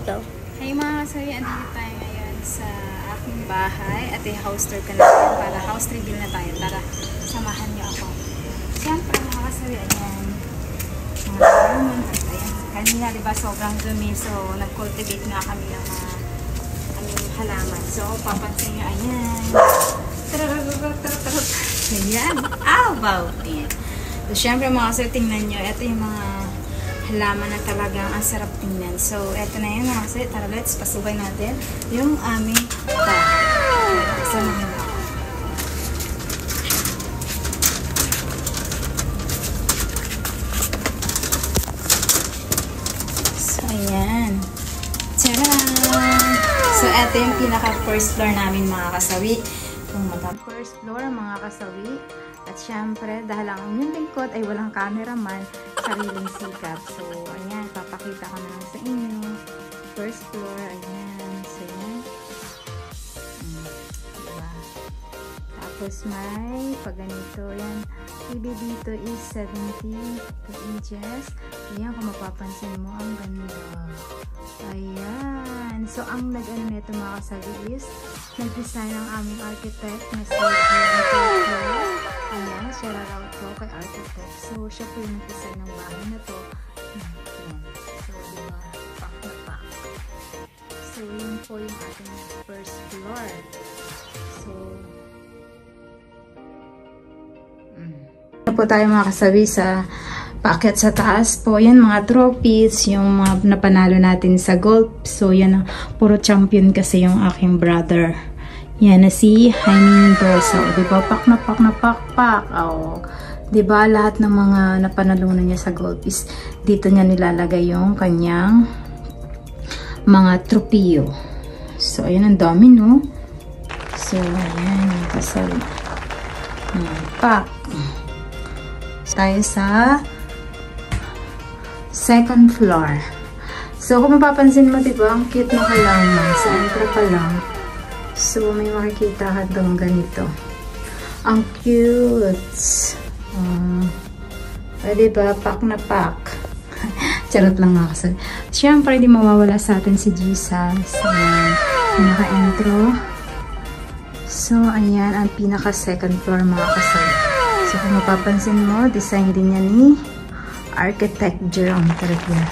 dito. Hey mga kasawi, andito tayo ngayon sa aking bahay at i-house tour ka natin para house reveal na tayo. Tara, samahan niyo ako. Siyempre mga kasawi, ayan. Mga halaman. Ayan. Kanina diba sobrang dumi, so nag-cultivate nga kami ng mga halaman. So papansin niyo, ayan. Ayan. How about it? So siyempre mga kasawi, tingnan niyo. Ito yung mga halaman na talagang ang sarap tingnan. So, eto na yun mga kasi. Tara, let's pasubay natin yung aming bahay. So, ayan. Tcharan! So, eto yung pinaka first floor namin mga kasawi. Kung first floor mga kasawi. At syempre, dahil ang inyong lingkod ay walang cameraman, sariling sikap. So, ayan, papakita ko na lang sa inyo. First floor, ayan. So, ayan. Diba? Tapos may, pag ganito, ayan. TV dito is 72 inches. Ayan, kung mapapansin mo, ang ganda. Ayan. So, ang nag-ano nito mga kasabi is, nag-design ang aming architect na si ayan, shout out po kay architect. So, siya po yung nag-design ng bahay na to. Ayan. So, diba, pack na pack. So, yun po yung ating first floor. So, po tayo mga kasabi sa paakyat sa taas po. Yan mga trophies, yung mga napanalo natin sa golf. So, yan, puro champion kasi yung aking brother. Yan na si Jaime Mendoza. O, diba? Pak na pak na pak pak. O, diba? Lahat ng mga napanalunan niya sa golf is dito niya nilalagay yung kanyang mga tropiyo. So, ayan ang dami, no? So, ayan. Yung kasal. Pak. Tayo sa second floor. So, kung mapapansin mo, diba? Ang cute na halaman. Sa entry pa lang. So, may makikita ka doon ganito. Ang cute. Diba? Pak na pak. Charot lang mga kasal. Siyempre, di mawawala sa atin si Jesus. Ayan. Pinaka-intro. So, ayan. Ang pinaka-second floor mga kasal. So, kung mapapansin mo, design din niya ni Architect Jerome Tarabia.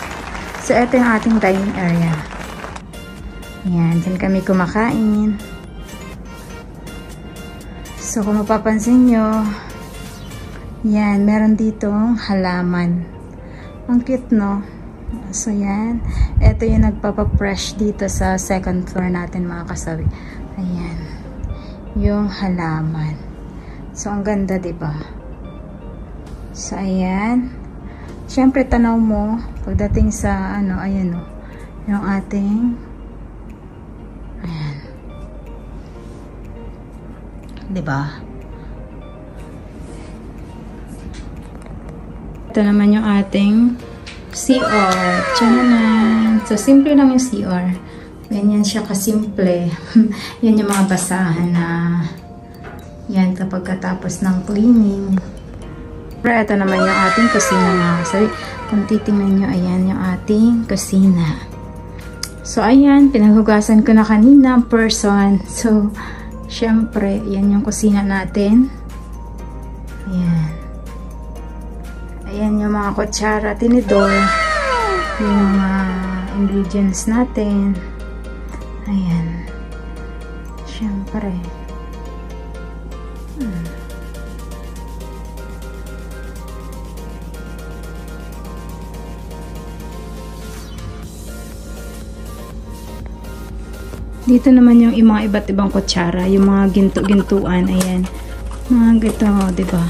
So, ito yung ating dining area. Ayan. Diyan kami kumakain. So, kung mapapansin nyo, yan, meron ditong halaman. Ang cute, no? So, yan. Ito yung nagpapapresh dito sa second floor natin, mga kasawi. Ayan. Yung halaman. So, ang ganda, diba? So, ayan. Siyempre, tanaw mo, pagdating sa, ano, ayan, no? Yung ating, ayan. Diba? Ito naman yung ating CR. Tchanan! So, simple lang yung CR. Ganyan siya kasimple. Yan yung mga basahan na yan kapag katapos ng cleaning. Pero ito naman yung ating kusina mga kasabi. Kung titingnan nyo, ayan yung ating kusina. So, ayan. Pinaghugasan ko na kanina ang person. So, syempre, yan yung kusina natin. Ayan. Ayan yung mga kutsara, tinidor. Yung mga ingredients natin. Ayan. Syempre. Dito naman yung mga iba't ibang kutsara, yung mga ginto-gintuan, ayan. Mga gito, diba?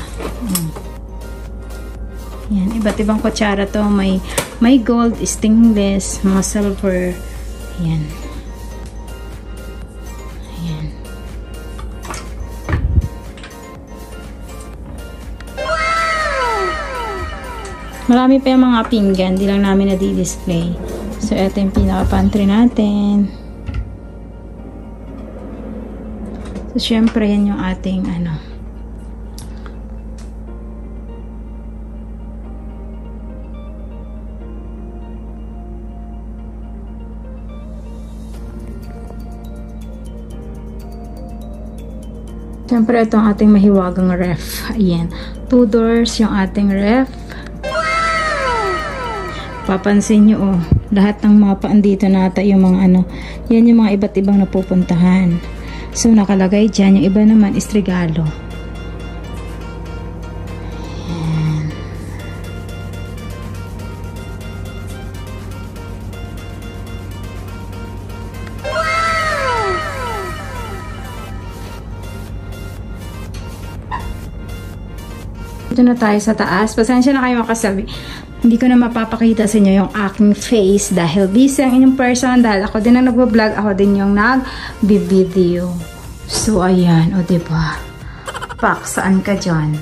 Ayan, iba't ibang kutsara to, may gold, stainless, mga silver, ayan. Ayan. Marami pa yung mga pinggan, di lang namin na-display. So, ito yung pinaka-pantry natin. So, syempre, yan yung ating, ano, Siyempre, ito ang ating mahiwagang ref. Ayan. 2 doors yung ating ref. Papansin nyo, oh, lahat ng mga paandito nata yung mga ano, yan yung mga iba't ibang napupuntahan. So, nakalagay dyan. Yung iba naman is regalo. Ayan. Dito na tayo sa taas. Pasensya na kayo makasabi. Hindi ko na mapapakita sa inyo yung aking face dahil busy ang inyong person, dahil ako din ang nagbablog, ako din yung nag-video. So, ayan. O, diba? Pak, saan ka dyan?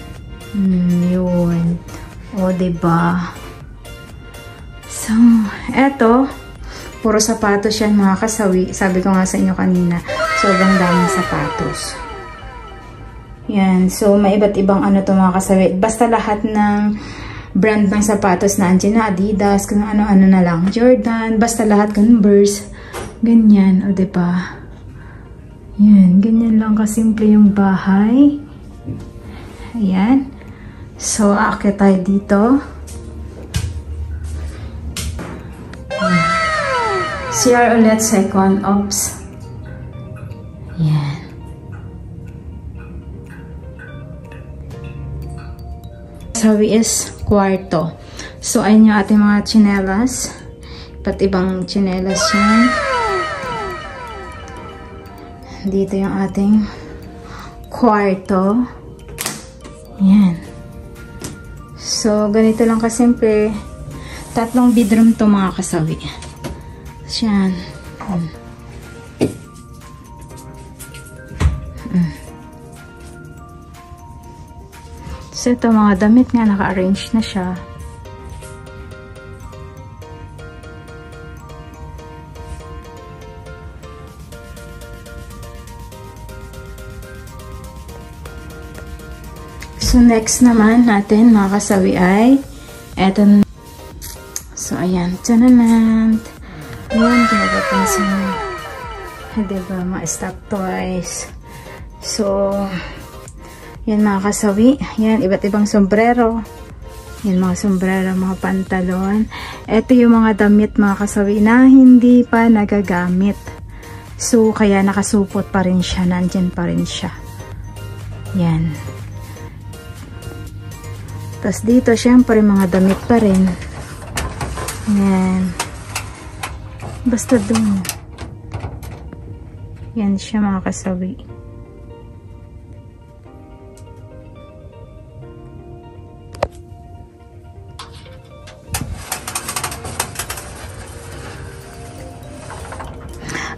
Yun. O, diba? So, eto. Puro sapatos yan, mga kasawi. Sabi ko nga sa inyo kanina, sobrang daming sapatos. Yan. So, may iba't ibang ano to, mga kasawi. Basta lahat ng brand ng sapatos na andyan na, Adidas, kung ano-ano na lang, Jordan, basta lahat, Converse, ganyan, o diba? Yan, ganyan lang kasimple yung bahay. Ayan. So, aakyat tayo dito. Ayan. CR ulit, second, oops. Ayan. Sabi is kwarto. So, ayun yung ating mga tsinelas. Iba't ibang tsinelas yan. Dito yung ating kwarto. Yan. So, ganito lang kasimple. 3 bedroom to, mga kasawi. Yan. So, ito mga damit nga, naka-arrange na siya. So, next naman natin, mga kasawi, ay eto na. So, ayan. Tananan. Ayan, pinapapansin mo. Diba, mga stock toys. So, yan mga kasawi. Yan, iba't ibang sombrero. Yan mga sombrero, mga pantalon. Ito yung mga damit, mga kasawi, na hindi pa nagagamit. So, kaya nakasupot pa rin siya. Nandyan pa rin siya. Yan. Tapos dito, syempre, mga damit pa rin. Yan. Basta dun. Yan siya, mga kasawi.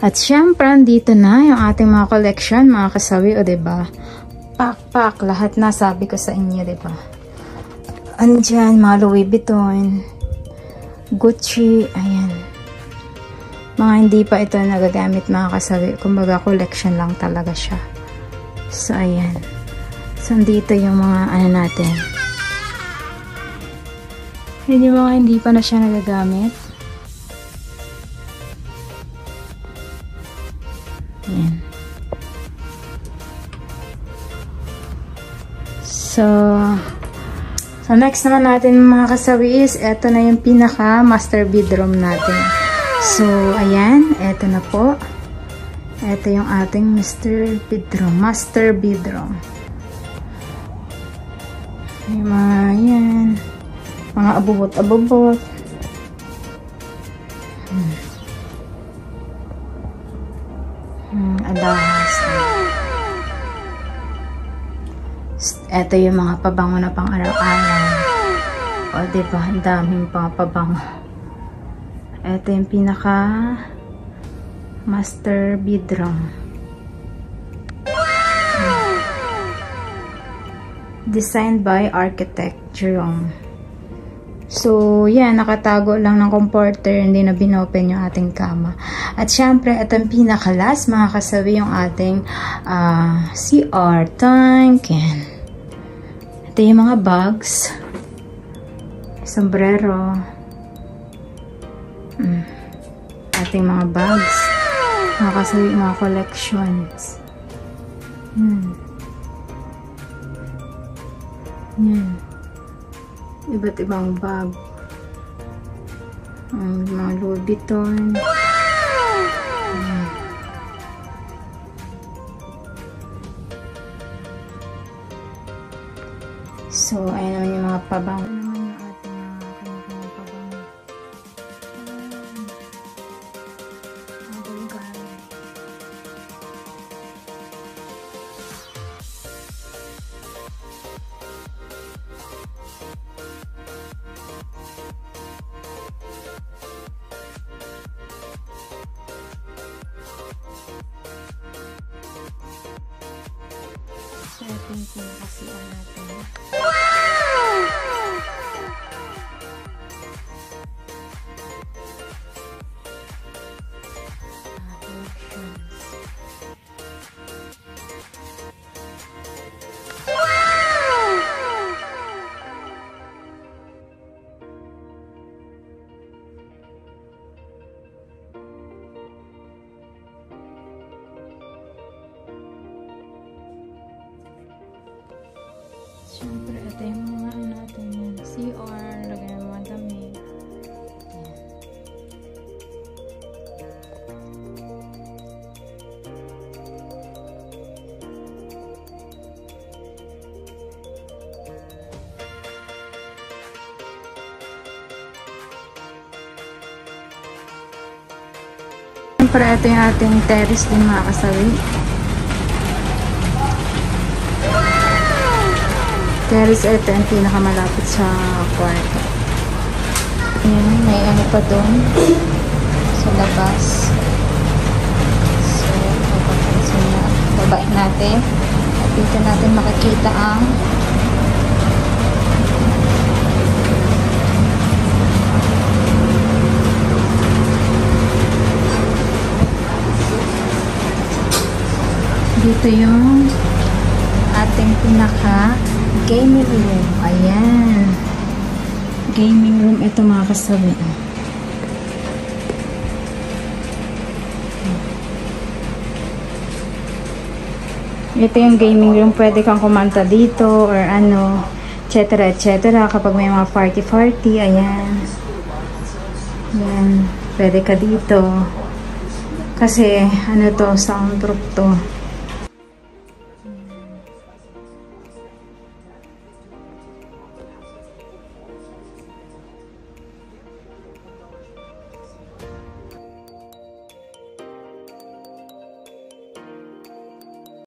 At syempre, dito na yung ating mga collection, mga kasawi, o diba? Pak-pak, lahat na sabi ko sa inyo, diba? Andyan, mga Louis Vuitton, Gucci, ayan. Mga hindi pa ito nagagamit, mga kasawi. Kumbaga, collection lang talaga siya. So, ayan. So, dito yung mga ano natin. Yan yung mga hindi pa na siya nagagamit. Ayan. So next naman natin, mga kasawi, is eto na yung pinaka master bedroom natin. So, ayan, eto na po. Eto yung ating master bedroom. Yung mga, yan, mga abubot-abubot. Alahas. Ito yung mga pabango na pang araw-araw. O, diba? Ang daming pang pabango. Ito yung pinaka master bedroom. Designed by architect Jerome. So, yan, nakatago lang ng comforter, hindi na binopen yung ating kama. At syempre, ito yung pinakalas, mga kasawi, yung ating CR tank. Yan. Ito yung mga bags, sombrero, ating mga bags, mga kasawi, mga collections. Yan. Iba't ibang bag. Mga Louis Vuitton. So, ayan naman yung mga pabango. Ayan naman yung ating mga kanya-kanyang pabango. Ang bulgar. So, ito yung pinakasiyan natin. Siyempre, ito yung mga ano natin yun. CR, lagyan ng mga damit. Siyempre, ito yung ating terrace din mga kasawi. Terrace, ito yung pinakamalapit sa kwarto. Ayan, may ano pa doon sa labas. So, papapansin na. Babain natin. At dito natin makikita ang dito yung ating pinaka gaming room. Ayan. Gaming room. Ito mga kasabi. Ito yung gaming room. Pwede kang kumanta dito or ano, etc. etc. Kapag may mga party-party. Ayan. Ayan. Pwede ka dito. Kasi ano to, soundproof to.